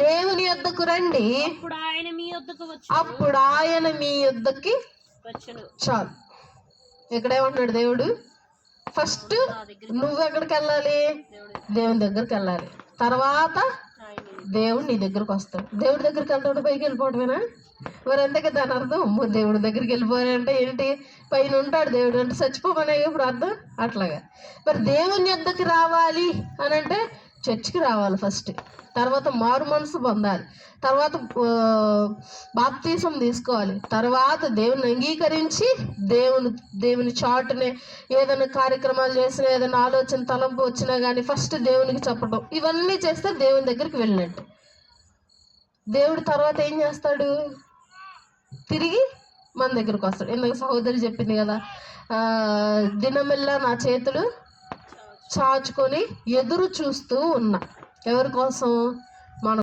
దేవుని యొద్దకు రండి, అప్పుడు ఆయన మీ యొద్దకి వచ్చును. చాలు. ఇక్కడేమంటున్నాడు దేవుడు? ఫస్ట్ నువ్వు ఎక్కడికి వెళ్ళాలి? దేవుని దగ్గరికి వెళ్ళాలి. తర్వాత దేవుడు నీ దగ్గరకు వస్తాడు. దేవుడి దగ్గరికి వెళ్తాడు, పైకి వెళ్ళిపోవటమేనా? మరి అంతకే దాని అర్థం దేవుడి దగ్గరికి వెళ్ళిపోయాడంటే ఏంటి? పైన ఉంటాడు దేవుడు అంటే చచ్చిపోమనే ఇప్పుడు అర్థం. అట్లాగా మరి దేవుని యొద్దకు రావాలి అని అంటే చర్చికి రావాలి ఫస్ట్. తర్వాత మారు మనసు పొందాలి. తర్వాత బాప్తీసం తీసుకోవాలి. తర్వాత దేవుని అంగీకరించి దేవుని చాటునే ఏదైనా కార్యక్రమాలు చేసినా, ఏదైనా ఆలోచన తలంపు వచ్చినా కానీ ఫస్ట్ దేవునికి చెప్పడం, ఇవన్నీ చేస్తే దేవుని దగ్గరికి వెళ్ళినట్టు. దేవుడు తర్వాత ఏం చేస్తాడు? తిరిగి మన దగ్గరకు వస్తాడు. ఎందుకు సహోదరి చెప్పింది కదా, దినమెల్లా నా చేతులు చాచుకొని ఎదురు చూస్తూ ఉన్నా. ఎవరి కోసం?